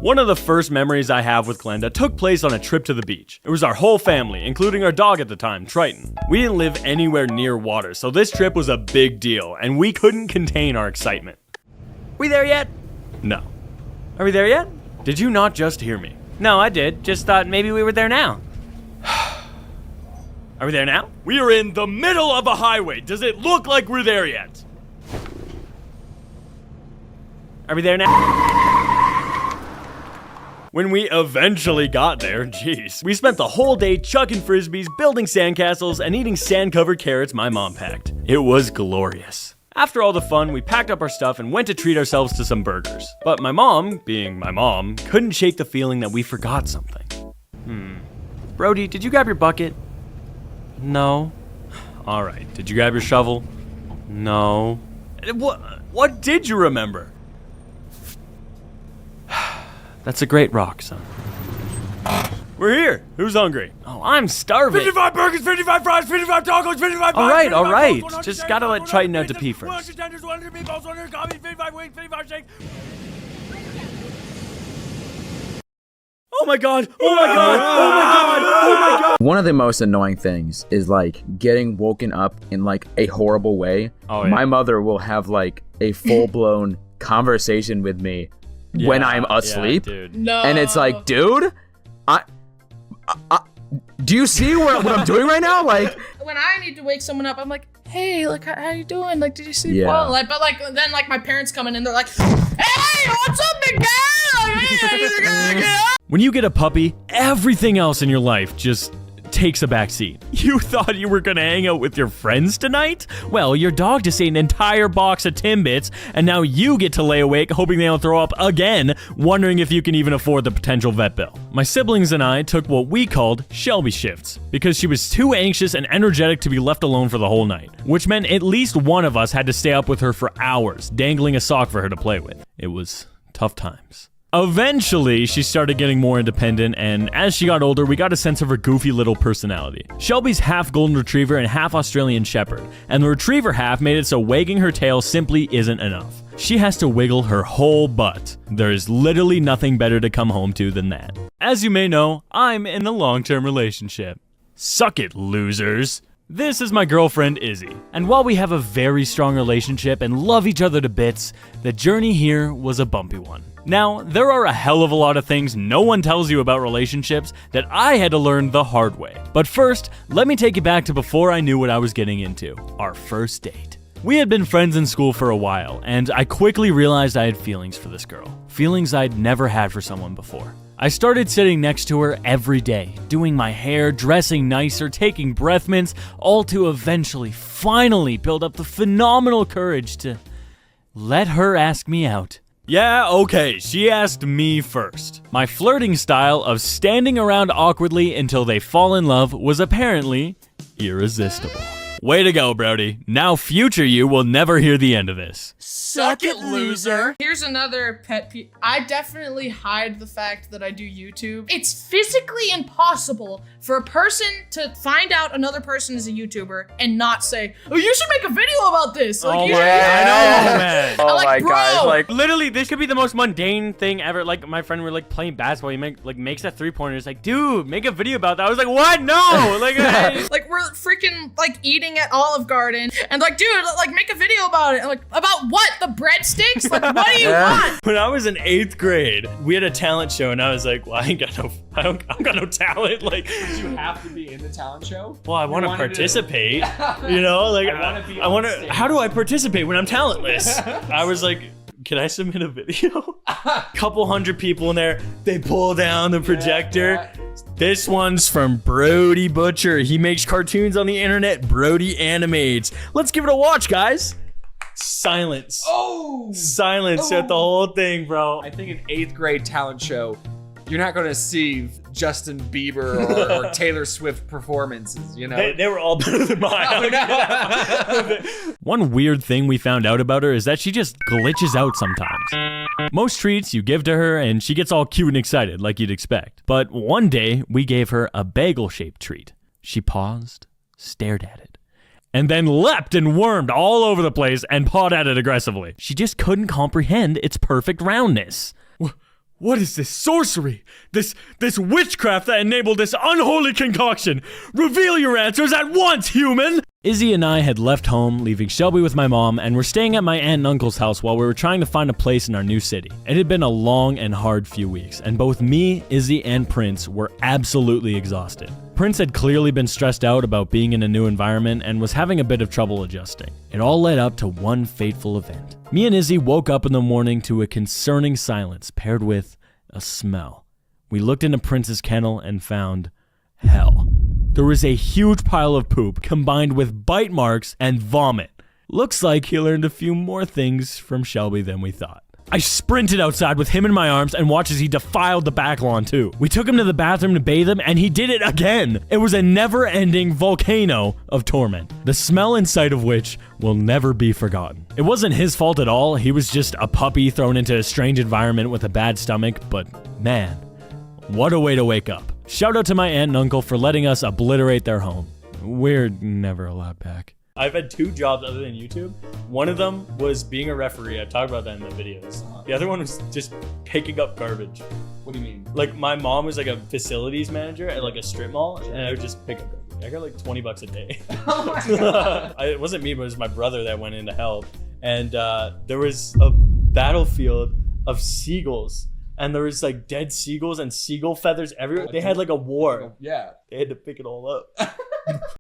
One of the first memories I have with Glenda took place on a trip to the beach. It was our whole family, including our dog at the time, Triton. We didn't live anywhere near water, so this trip was a big deal, and we couldn't contain our excitement. We there yet? No. Are we there yet? Did you not just hear me? No, I did. Just thought maybe we were there now. Are we there now? We are in the middle of a highway. Does it look like we're there yet? Are we there now? When we eventually got there, geez, we spent the whole day chucking frisbees, building sandcastles, and eating sand-covered carrots my mom packed. It was glorious. After all the fun, we packed up our stuff and went to treat ourselves to some burgers. But my mom, being my mom, couldn't shake the feeling that we forgot something. Brody, did you grab your bucket? No. All right, did you grab your shovel? No. What did you remember? That's a great rock, son. We're here. Who's hungry? Oh, I'm starving. 55 burgers, 55 fries, 55 tacos, 55 All right. 100 Just gotta let Triton out to pee first. 100 tenders, 100 meatballs, 100 coffee, 55 wings, 55 shakes. Oh my god! Oh my god! Oh my god! Oh my god! One of the most annoying things is like getting woken up in like a horrible way. Oh, yeah. My mother will have like a full-blown conversation with me when I'm asleep. Yeah, dude. No. And it's like, dude, I do you see what I'm doing right now? Like, when I need to wake someone up, I'm like, hey, like, how you doing? Like, did you sleep Yeah. well? Like, but like, then like my parents come in and they're like, hey, what's up, big guy? Like, hey, you gonna get up? When you get a puppy, everything else in your life just takes a back seat. You thought you were gonna hang out with your friends tonight? Well, your dog just ate an entire box of Timbits, and now you get to lay awake hoping they don't throw up again, wondering if you can even afford the potential vet bill. My siblings and I took what we called Shelby shifts, because she was too anxious and energetic to be left alone for the whole night, which meant at least one of us had to stay up with her for hours, dangling a sock for her to play with. It was tough times. Eventually, she started getting more independent, and as she got older, we got a sense of her goofy little personality. Shelby's half golden retriever and half Australian shepherd, and the retriever half made it so wagging her tail simply isn't enough. She has to wiggle her whole butt. There is literally nothing better to come home to than that. As you may know, I'm in a long-term relationship. Suck it, losers. This is my girlfriend, Izzy. And while we have a very strong relationship and love each other to bits, the journey here was a bumpy one. Now, there are a hell of a lot of things no one tells you about relationships that I had to learn the hard way. But first, let me take you back to before I knew what I was getting into, our first date. We had been friends in school for a while, and I quickly realized I had feelings for this girl. Feelings I'd never had for someone before. I started sitting next to her every day, doing my hair, dressing nicer, taking breath mints, all to eventually, finally build up the phenomenal courage to let her ask me out. Yeah, okay, she asked me first. My flirting style of standing around awkwardly until they fall in love was apparently irresistible. Way to go, Brody. Now future you will never hear the end of this. Suck it, loser. Here's another pet peeve. I definitely hide the fact that I do YouTube. It's physically impossible for a person to find out another person is a YouTuber and not say, oh, you should make a video about this. Like, Oh you my should- God, I know, man. oh like, my bro. gosh, like, Literally, this could be the most mundane thing ever. Like, my friend were like playing basketball. He makes that 3-pointer. He's like, dude, make a video about that. I was like, what? No. Like, Like, we're freaking, like, eating at Olive Garden. And, like, dude, like, make a video about it. I'm like, about what? The breadsticks? Like, what do you want? when I was in 8th grade, we had a talent show, and I was like, well, I don't got no talent. Like, Did you have to be in the talent show? well, I want to wanted to- participate. You know, like, I wanna be I on want stage. to. How do I participate when I'm talentless? I was like, can I submit a video? Couple hundred people in there. They pull down the projector. yeah. This one's from Brody Butcher. He makes cartoons on the internet. Brody animates. Let's give it a watch, guys. Silence. Oh! Silence at the whole thing, bro. I think an 8th grade talent show, you're not going to see Justin Bieber or Taylor Swift performances, you know? They were all better than mine. One weird thing we found out about her is that she just glitches out sometimes. Most treats you give to her and she gets all cute and excited like you'd expect. But one day we gave her a bagel-shaped treat. She paused, stared at it, and then leapt and wormed all over the place and pawed at it aggressively. She just couldn't comprehend its perfect roundness. What is this sorcery? This witchcraft that enabled this unholy concoction? Reveal your answers at once, human! Izzy and I had left home, leaving Shelby with my mom, and were staying at my aunt and uncle's house while we were trying to find a place in our new city. It had been a long and hard few weeks, and both me, Izzy, and Prince were absolutely exhausted. Prince had clearly been stressed out about being in a new environment and was having a bit of trouble adjusting. It all led up to one fateful event. Me and Izzy woke up in the morning to a concerning silence paired with a smell. We looked into Prince's kennel and found hell. There was a huge pile of poop combined with bite marks and vomit. Looks like he learned a few more things from Shelby than we thought. I sprinted outside with him in my arms and watched as he defiled the back lawn too. We took him to the bathroom to bathe him and he did it again. It was a never-ending volcano of torment, the smell and sight of which will never be forgotten. It wasn't his fault at all. He was just a puppy thrown into a strange environment with a bad stomach, but man, what a way to wake up. Shout out to my aunt and uncle for letting us obliterate their home. We're never allowed back. I've had 2 jobs other than YouTube. One of them was being a referee. I talked about that in the videos. The other one was just picking up garbage. What do you mean? Like my mom was like a facilities manager at like a strip mall, and I would just pick up garbage. I got like $20 a day. Oh my God. It wasn't me, but it was my brother that went in to help. And there was a battlefield of seagulls. And there was like dead seagulls and seagull feathers everywhere. They had like a war. Yeah. They had to pick it all up.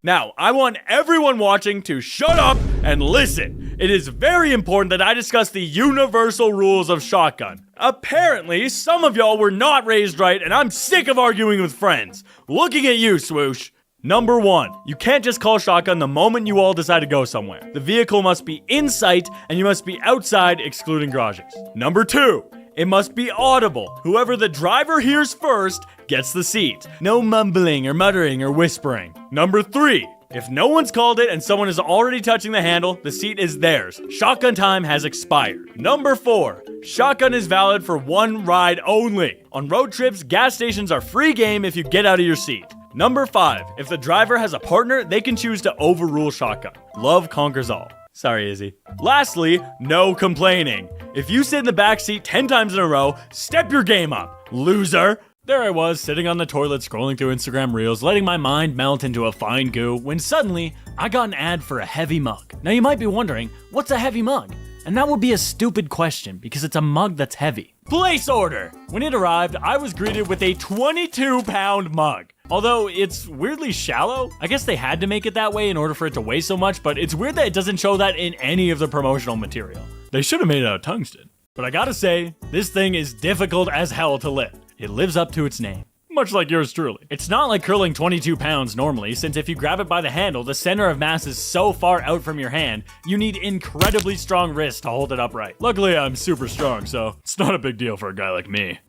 Now, I want everyone watching to shut up and listen. It is very important that I discuss the universal rules of shotgun. Apparently, some of y'all were not raised right, and I'm sick of arguing with friends. Looking at you, Swoosh. Number 1, you can't just call shotgun the moment you all decide to go somewhere. The vehicle must be in sight, and you must be outside, excluding garages. Number 2, it must be audible. Whoever the driver hears first gets the seat. No mumbling or muttering or whispering. Number 3, if no one's called it and someone is already touching the handle, the seat is theirs. Shotgun time has expired. Number 4, shotgun is valid for 1 ride only. On road trips, gas stations are free game if you get out of your seat. Number 5, if the driver has a partner, they can choose to overrule shotgun. Love conquers all. Sorry, Izzy. Lastly, no complaining. If you sit in the back seat 10 times in a row, step your game up, loser. There I was, sitting on the toilet scrolling through Instagram Reels, letting my mind melt into a fine goo, when suddenly, I got an ad for a heavy mug. Now you might be wondering, what's a heavy mug? And that would be a stupid question, because it's a mug that's heavy. Place order! When it arrived, I was greeted with a 22-pound mug. Although it's weirdly shallow. I guess they had to make it that way in order for it to weigh so much, but it's weird that it doesn't show that in any of the promotional material. They should have made it out of tungsten. But I gotta say, this thing is difficult as hell to lift. It lives up to its name. Much like yours truly. It's not like curling 22 pounds normally, since if you grab it by the handle, the center of mass is so far out from your hand, you need incredibly strong wrists to hold it upright. Luckily, I'm super strong, so it's not a big deal for a guy like me.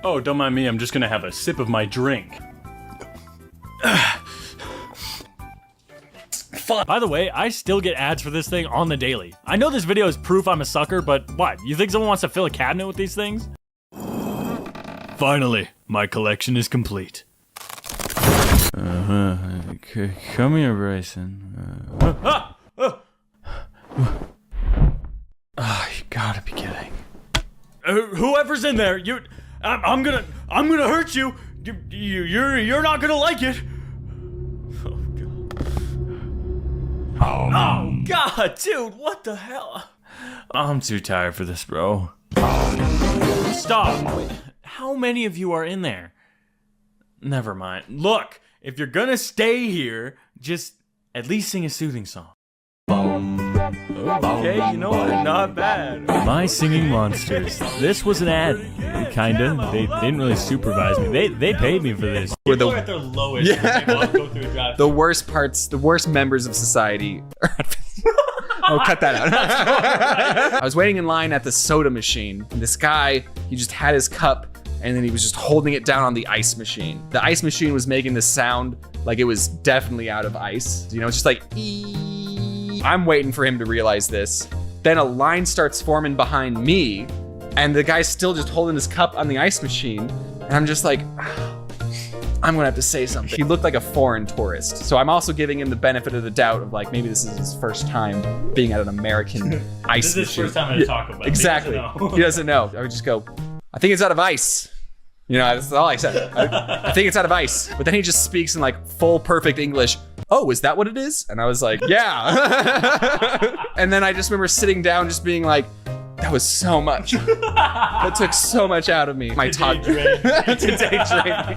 Oh, don't mind me, I'm just gonna have a sip of my drink. By the way, I still get ads for this thing on the daily. I know this video is proof I'm a sucker, but what? You think someone wants to fill a cabinet with these things? Finally, my collection is complete. Come here, Bryson. You gotta be kidding. Whoever's in there, I'm gonna hurt you. You're not gonna like it. Oh God, dude, what the hell? I'm too tired for this, bro. Stop. How many of you are in there? Never mind. Look, if you're gonna stay here, just at least sing a soothing song. Okay, you know what? Not bad. My Singing Monsters. This was an ad. Kinda. They didn't really supervise me. They paid me for this. We're at their lowest. Yeah. Go through a drive. The worst parts, the worst members of society. Oh, cut that out. I was waiting in line at the soda machine. And this guy, he just had his cup and then he was just holding it down on the ice machine. The ice machine was making this sound like it was definitely out of ice. You know, it's just like, I'm waiting for him to realize this. Then a line starts forming behind me and the guy's still just holding his cup on the ice machine. And I'm just like, I'm gonna have to say something. He looked like a foreign tourist. So I'm also giving him the benefit of the doubt of like, maybe this is his first time being at an American ice machine. This is his first time to talk about it. Exactly. He doesn't know. I would just go, I think it's out of ice. You know, that's all I said. I think it's out of ice. But then he just speaks in like full perfect English. Oh, is that what it is? And I was like, yeah. And then I just remember sitting down just being like, that was so much. That took so much out of me. My toddler. Today drained me.